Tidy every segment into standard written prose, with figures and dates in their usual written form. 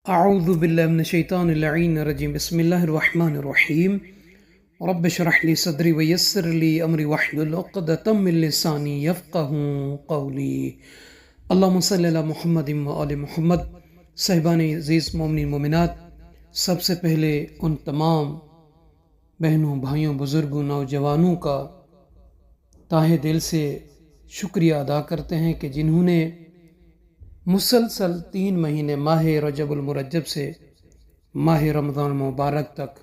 اعوذ باللہ من الشیطان اللعین الرجیم بسم اللہ الرحمن الرحیم رب اشرح لی صدری ویسر لی امری واحلل عقدۃ من لسانی یفقهوا قولی اللہم صلی علی محمد و آل محمد۔ صاحبان عزیز مومنین مومنات، سب سے پہلے ان تمام بہنوں بھائیوں بزرگوں نوجوانوں کا تہہ دل سے شکریہ ادا کرتے ہیں کہ جنہوں نے مسلسل 3 مہینے ماہ رجب المرجب سے ماہ رمضان المبارک تک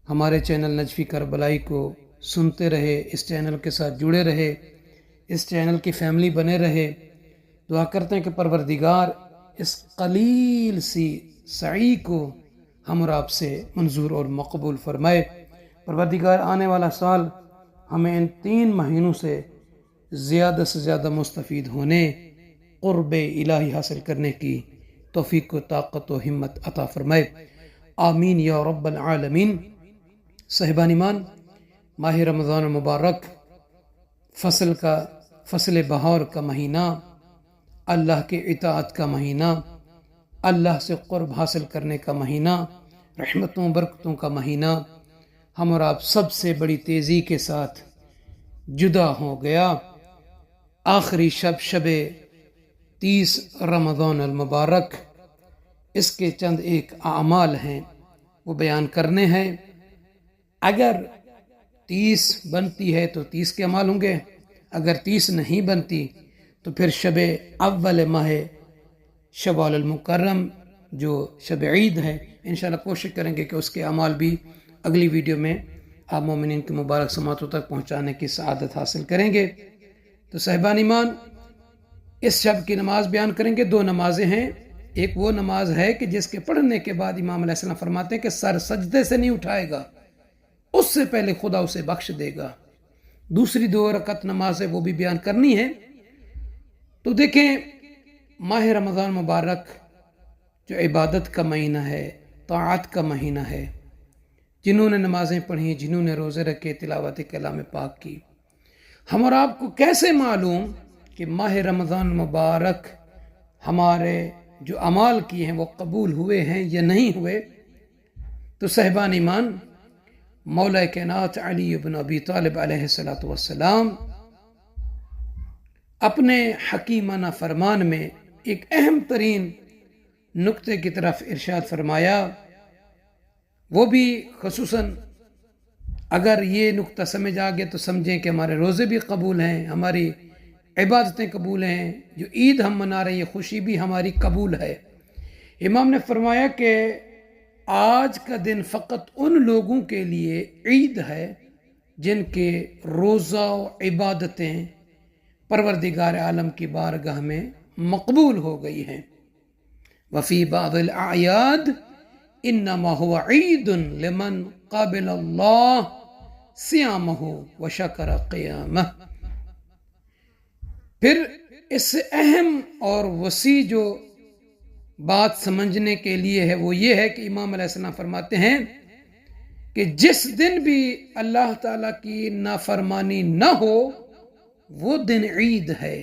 ہمارے چینل نجفی کربلائی کو سنتے رہے، اس چینل کے ساتھ جڑے رہے، اس چینل کی فیملی بنے رہے۔ دعا کرتے ہیں کہ پروردگار اس قلیل سی سعی کو ہم اور آپ سے منظور اور مقبول فرمائے۔ پروردگار آنے والا سال ہمیں ان 3 مہینوں سے زیادہ مستفید ہونے، قرب الہی حاصل کرنے کی توفیق و طاقت و ہمت عطا فرمائے، آمین یا رب العالمین۔ صاحبان ایمان، ماہ رمضان المبارک فصل بہار کا مہینہ، اللہ کے اطاعت کا مہینہ، اللہ سے قرب حاصل کرنے کا مہینہ، رحمتوں برکتوں کا مہینہ ہم اور آپ سب سے بڑی تیزی کے ساتھ جدا ہو گیا۔ آخری شب 30 رمضان المبارک، اس کے چند ایک اعمال ہیں، وہ بیان کرنے ہیں۔ اگر 30 بنتی ہے تو 30 کے اعمال ہوں گے، اگر 30 نہیں بنتی تو پھر شب اول ماہ شوال المکرم جو شب عید ہے، انشاءاللہ کوشش کریں گے کہ اس کے اعمال بھی اگلی ویڈیو میں آپ مومنین کی مبارک سماعتوں تک پہنچانے کی سعادت حاصل کریں گے۔ تو صاحبان ایمان، اس شب کی نماز بیان کریں گے۔ 2 نمازیں ہیں، ایک وہ نماز ہے کہ جس کے پڑھنے کے بعد امام علیہ السلام فرماتے ہیں کہ سر سجدے سے نہیں اٹھائے گا، اس سے پہلے خدا اسے بخش دے گا۔ دوسری 2 رکعت نماز ہے، وہ بھی بیان کرنی ہے۔ تو دیکھیں، ماہ رمضان مبارک جو عبادت کا مہینہ ہے، طاعت کا مہینہ ہے، جنہوں نے نمازیں پڑھی، جنہوں نے روزے رکھے، تلاوت کلام پاک کی، ہم اور آپ کو کیسے معلوم کہ ماہ رمضان مبارک ہمارے جو اعمال کیے ہیں وہ قبول ہوئے ہیں یا نہیں ہوئے؟ تو صاحبان ایمان، مولا کائنات علی بن ابی طالب علیہ السلام اپنے حکیمانہ فرمان میں ایک اہم ترین نقطے کی طرف ارشاد فرمایا، وہ بھی خصوصاً اگر یہ نقطہ سمجھ آ گیا تو سمجھیں کہ ہمارے روزے بھی قبول ہیں، ہماری عبادتیں قبول ہیں، جو عید ہم منا رہے ہیں یہ خوشی بھی ہماری قبول ہے۔ امام نے فرمایا کہ آج کا دن فقط ان لوگوں کے لیے عید ہے جن کے روزہ و عبادتیں پروردگار عالم کی بارگاہ میں مقبول ہو گئی ہیں۔ وفی بعض الاعیاد انما هو عید لمن قابل اللہ صیامہ وشکر قیامہ۔ پھر اس سے اہم اور وسیع جو بات سمجھنے کے لیے ہے وہ یہ ہے کہ امام علیہ السلام فرماتے ہیں کہ جس دن بھی اللہ تعالیٰ کی نافرمانی نہ ہو وہ دن عید ہے۔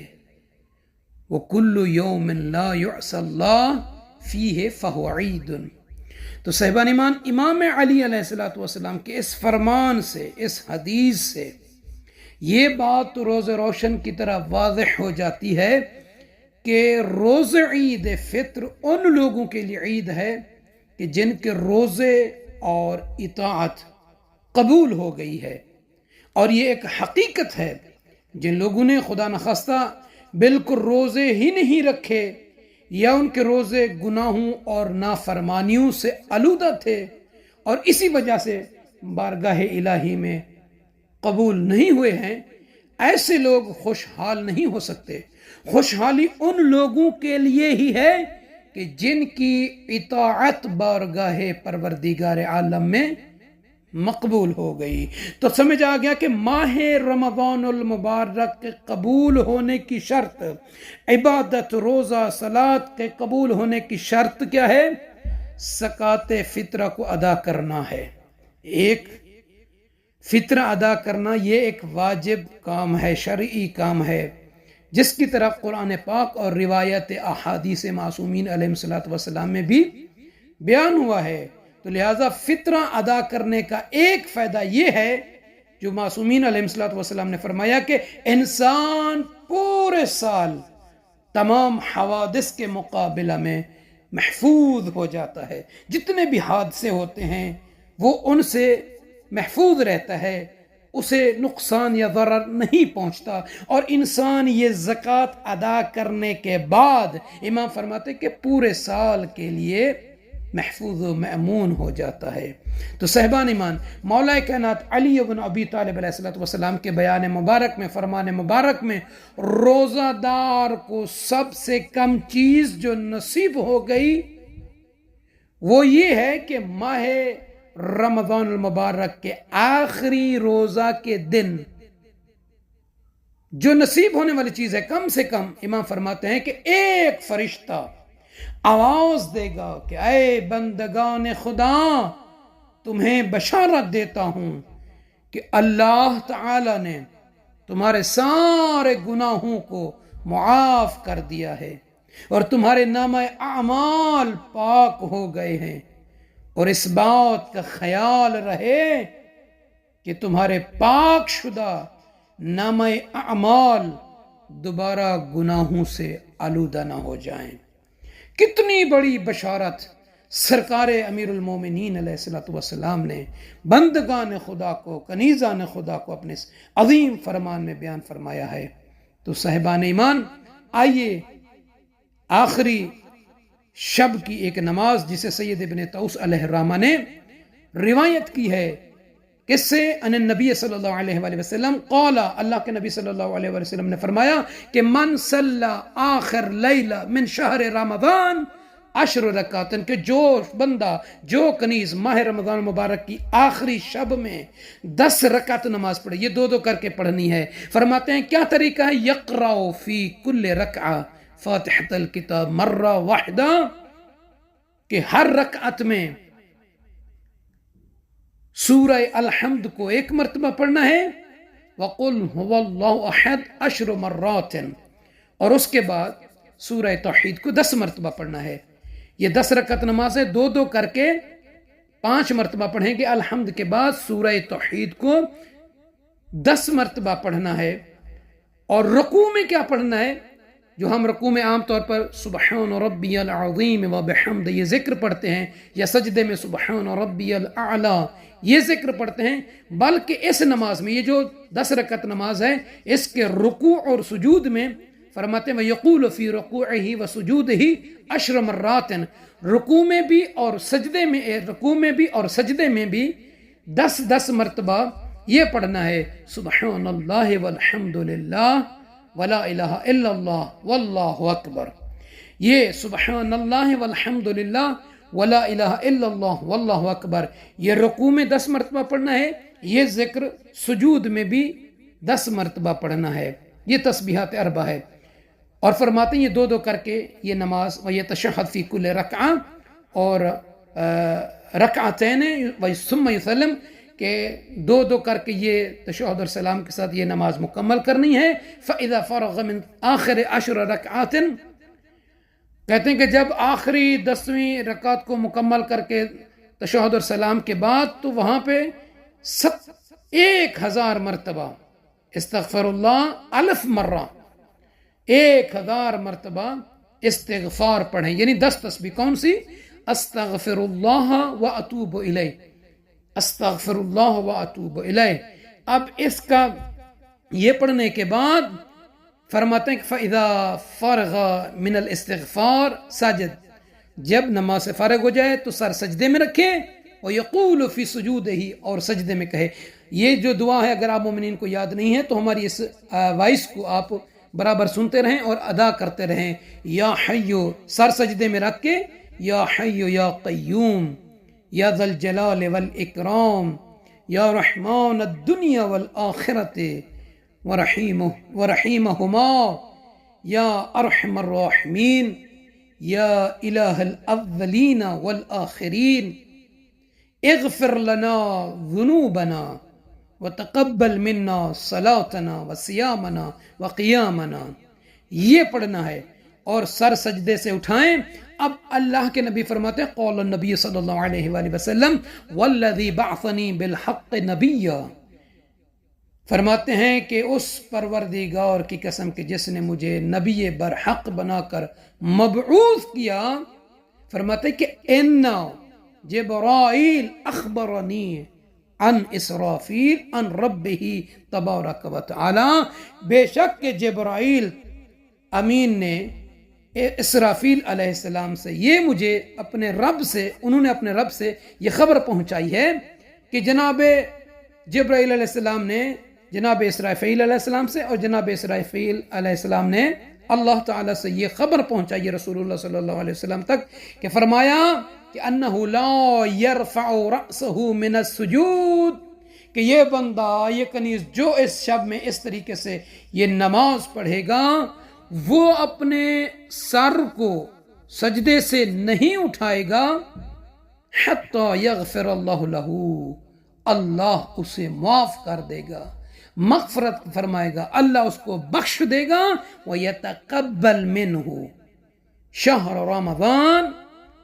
وَكُلُّ يَوْمٍ لَا يُعْصَى اللَّهُ فِيهِ فَهُوَ عِيدٌ۔ تو صاحبان ایمان، امام علی علیہ السلام کے اس فرمان سے، اس حدیث سے یہ بات روز روشن کی طرح واضح ہو جاتی ہے کہ روز عید فطر ان لوگوں کے لیے عید ہے کہ جن کے روزے اور اطاعت قبول ہو گئی ہے، اور یہ ایک حقیقت ہے۔ جن لوگوں نے خدا نخواستہ بالکل روزے ہی نہیں رکھے یا ان کے روزے گناہوں اور نافرمانیوں سے آلودہ تھے اور اسی وجہ سے بارگاہ الہی میں قبول نہیں ہوئے ہیں، ایسے لوگ خوشحال نہیں ہو سکتے۔ خوشحالی ان لوگوں کے لیے ہی ہے کہ جن کی اطاعت بارگاہ پروردگار عالم میں مقبول ہو گئی۔ تو سمجھ آ گیا کہ ماہ رمضان المبارک کے قبول ہونے کی شرط، عبادت، روزہ، صلاۃ کے قبول ہونے کی شرط کیا ہے؟ زکوٰۃ فطرہ کو ادا کرنا ہے۔ ایک فطرہ ادا کرنا یہ ایک واجب کام ہے، شرعی کام ہے۔ جس کی طرف قرآن پاک اور روایت احادیث معصومین علیہ الصلوۃ والسلام میں بھی بیان ہوا ہے۔ تو لہٰذا فطرہ ادا کرنے کا ایک فائدہ یہ ہے جو معصومین علیہ الصلوۃ والسلام نے فرمایا کہ انسان پورے سال تمام حوادث کے مقابلہ میں محفوظ ہو جاتا ہے، جتنے بھی حادثے ہوتے ہیں وہ ان سے محفوظ رہتا ہے، اسے نقصان یا ضرر نہیں پہنچتا۔ اور انسان یہ زکوٰۃ ادا کرنے کے بعد امام فرماتے کہ پورے سال کے لیے محفوظ و مأمون ہو جاتا ہے۔ تو صاحبان ایمان، مولا کائنات علی بن ابی طالب علیہ الصلوۃ والسلام کے بیان مبارک میں، فرمان مبارک میں، روزہ دار کو سب سے کم چیز جو نصیب ہو گئی وہ یہ ہے کہ ماہ رمضان المبارک کے آخری روزہ کے دن جو نصیب ہونے والی چیز ہے، کم سے کم امام فرماتے ہیں کہ ایک فرشتہ آواز دے گا کہ اے بندگان خدا، تمہیں بشارت دیتا ہوں کہ اللہ تعالی نے تمہارے سارے گناہوں کو معاف کر دیا ہے اور تمہارے نامہ اعمال پاک ہو گئے ہیں، اور اس بات کا خیال رہے کہ تمہارے پاک شدہ نامہ اعمال دوبارہ گناہوں سے آلودہ نہ ہو جائیں۔ کتنی بڑی بشارت سرکار امیر المومنین علیہ الصلوۃ والسلام نے بندگان خدا کو، کنیزان خدا کو اپنے عظیم فرمان میں بیان فرمایا ہے۔ تو صاحبان ایمان، آئیے آخری شب کی ایک نماز جسے سید ابن طوس علیہ الرحمہ نے روایت کی ہے، کس سے؟ ان النبی صلی اللہ علیہ وآلہ وسلم قال، اللہ کے نبی صلی اللہ علیہ وآلہ وسلم نے فرمایا کہ من صلی آخر لیلہ من شہر رمضان 10 رکعات، کہ جو بندہ، جو کنیز ماہ رمضان مبارک کی آخری شب میں 10 رکعت نماز پڑھے، یہ 2 کر کے پڑھنی ہے۔ فرماتے ہیں کیا طریقہ ہے؟ یقرأ فی کل رکعہ فاتحۃ الکتاب مرہ واحدہ، کہ ہر رکعت میں سورہ الحمد کو 1 مرتبہ پڑھنا ہے، وَقُلْ هُوَ اللَّهُ أَحَدٌ 10 مرات، اور اس کے بعد سورہ توحید کو 10 مرتبہ پڑھنا ہے۔ یہ 10 رکعت نماز ہے، 2 کر کے 5 مرتبہ پڑھیں گے۔ الحمد کے بعد سورہ توحید کو 10 مرتبہ پڑھنا ہے۔ اور رکوع میں کیا پڑھنا ہے؟ جو ہم رکوع میں عام طور پر سبحان ربی العظیم و بحمد یہ ذکر پڑھتے ہیں، یا سجدے میں سبحان ربی الاعلی یہ ذکر پڑھتے ہیں، بلکہ اس نماز میں، یہ جو 10 رکعت نماز ہے، اس کے رکوع اور سجود میں فرماتے ہیں وَيَقُولُ فِي رُكُوعِهِ وَسُجُودِهِ 10 مرات، رکوع میں بھی اور سجدے میں، رکوع میں بھی اور سجدے میں بھی 10 مرتبہ یہ پڑھنا ہے، سبحان اللہ والحمد للہ ولا الہ الا اللہ واللہ اکبر۔ یہ سبحان اللہ والحمد للہ ولا الہ الا اللہ واللہ اکبر یہ رکوع میں 10 مرتبہ پڑھنا ہے، یہ ذکر سجود میں بھی 10 مرتبہ پڑھنا ہے۔ یہ تسبیحات 4 ہے۔ اور فرماتے ہیں یہ 2 کر کے یہ نماز وَيَتَشَهَّدْ فِي كُلِّ رَكْعَةٍ، اور رکعتین ثم یسلم، کہ 2 کر کے یہ تشہد اور سلام کے ساتھ یہ نماز مکمل کرنی ہے۔ فَإِذَا فَرَغَ مِنْ آخِرِ 10 رَكْعَاتٍ، کہتے ہیں کہ جب آخری 10ویں رکعت کو مکمل کر کے تشہد اور سلام کے بعد، تو وہاں پہ 1000 مرتبہ استغفر اللہ 1000 مرہ، 1000 مرتبہ استغفار پڑھیں، یعنی 10 تسبیح۔ کون سی؟ استغفر اللہ واتوب الیہ، استغفر اللہ واتوب الیہ۔ اب اس کا یہ پڑھنے کے بعد فرماتے ہیں کہ فَإِذَا فَرَغَ مِنَ الْإِسْتِغْفَارِ سَجَدَ، جب نماز سے فارغ ہو جائے تو سر سجدے میں رکھے، وَيَقُولُ فِي سُجُودِهِ، اور سجدے میں کہے۔ یہ جو دعا ہے اگر آپ مومنین کو یاد نہیں ہے تو ہماری اس وائس کو آپ برابر سنتے رہیں اور ادا کرتے رہیں۔ یا حیو، سر سجدے میں رکھ کے، یا حیو یا قیوم یا ذا الجلال والاکرام یا رحمان الدنیا والآخرت ورحیمہما یا ارحم الراحمین یا الہ الاولین والآخرین اغفر لنا ذنوبنا وتقبل منا صلاتنا وصيامنا وقيامنا یہ پڑھنا ہے اور سر سجدے سے اٹھائیں۔ اب اللہ کے نبی فرماتے ہیں قول النبی صلی اللہ علیہ وآلہ وسلم والذی بعثنی بالحق نبیا، فرماتے ہیں کہ اس پروردگار کی قسم کہ جس نے مجھے نبی برحق بنا کر مبعوث کیا، فرماتے ہیں کہ ان جبرائیل اخبرنی عن اسرافیل عن ربہ تبارک و تعالی، بے شک کہ جبرائیل امین نے اسرافیل علیہ السلام سے یہ مجھے اپنے رب سے، انہوں نے اپنے رب سے یہ خبر پہنچائی ہے کہ جناب جبرائیل علیہ السلام نے جناب اسرافیل علیہ السلام سے اور جناب اسرافیل علیہ السلام نے اللہ تعالیٰ سے یہ خبر پہنچائی ہے رسول اللہ صلی اللہ علیہ وسلم تک کہ فرمایا کہ انہ لا یرفع رأسہ من السجود، کہ یہ بندہ یہ کنیز جو اس شب میں اس طریقے سے یہ نماز پڑھے گا وہ اپنے سر کو سجدے سے نہیں اٹھائے گا حتی یغفر اللہ لہ، اللہ اسے معاف کر دے گا، مغفرت فرمائے گا، اللہ اس کو بخش دے گا، وَيَتَقَبَّلْ مِنْهُ شہر رمضان،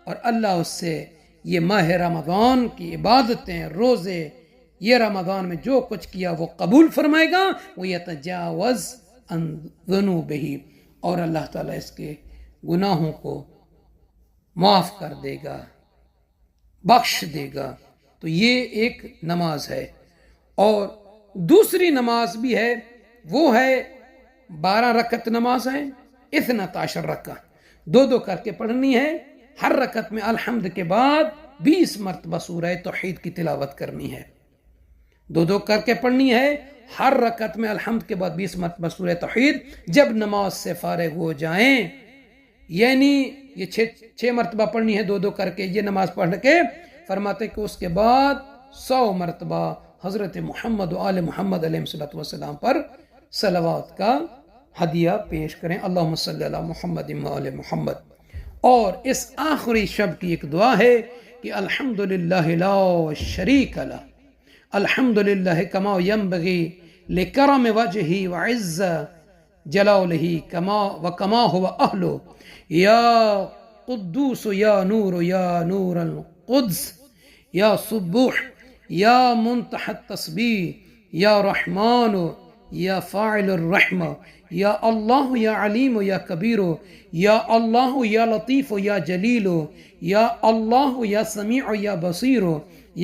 اور اللہ اس سے یہ ماہ رمضان کی عبادتیں، روزے، یہ رمضان میں جو کچھ کیا وہ قبول فرمائے گا، وَيَتَجَاوَزْ عَنْ ذُنُوبِهِ، اور اللہ تعالیٰ اس کے گناہوں کو معاف کر دے گا، بخش دے گا۔ تو یہ ایک نماز ہے۔ اور دوسری نماز بھی ہے، وہ ہے 12 رکعت نماز ہے، 12 رکعت، دو کر کے پڑھنی ہے۔ ہر رکعت میں الحمد کے بعد 20 مرتبہ سورہ توحید کی تلاوت کرنی ہے، دو کر کے پڑھنی ہے۔ ہر رکعت میں الحمد کے بعد 20 مرتبہ سورہ توحید۔ جب نماز سے فارغ ہو جائیں، یعنی یہ 6 مرتبہ پڑھنی ہے دو کر کے، یہ نماز پڑھ کے فرماتے کہ اس کے بعد 100 مرتبہ حضرت محمد و آل محمد علیہ السلام پر صلوات کا ہدیہ پیش کریں، اللہم صلی علی محمد و آل محمد۔ اور اس آخری شب کی ایک دعا ہے کہ الحمدللہ لا شریک لہ، الحمدللہ کما ینبغی لکرم وجہہ وعز جلالہ کما هو اہلہ، یا قدوس یا نور القدس، یا سبوح، یا منتہى التسبیح، یا رحمان، یا فاعل الرحمہ، یا اللہ یا علیم یا کبیر، یا اللہ یا لطیف یا جلیل، یا اللہ یا سمیع یا بصیر،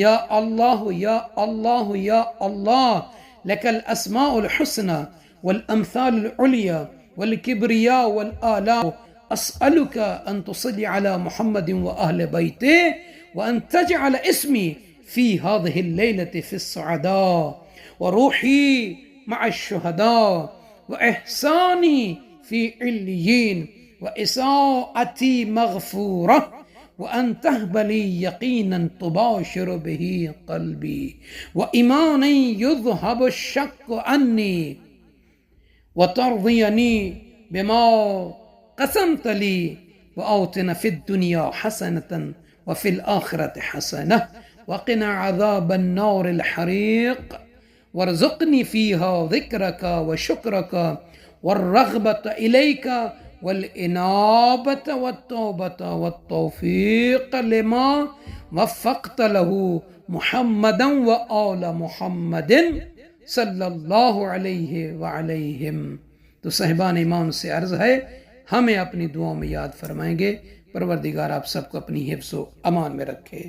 یا اللہ یا اللہ یا اللہ، لک الاسماء الحسنى والامثال العلیٰ والکبریاء والآلاء، اسألک ان تصلی علی محمد واہل بیتہ وان تجعل اسمی فی هذه الليلة في السعداء وروحی مع الشهداء وإحسانی في علیین وإساءتی مغفورة وأن تهب لي يقينا تباشر به قلبي وإيمانا يذهب الشك عني وترضيني بما قسمت لي وأوتنا في الدنيا حسنة وفي الآخرة حسنة وقنا عذاب النار الحريق وارزقني فيها ذكرك وشكرك والرغبة إليك والإنابة والتوبة والتوفيق لما وفقت له محمدا وآل محمد صلی اللہ علیہ وعلیہم۔ تو صاحبان ایمان سے عرض ہے ہمیں اپنی دعاؤں میں یاد فرمائیں گے، پروردگار آپ سب کو اپنی حفظ و امان میں رکھے۔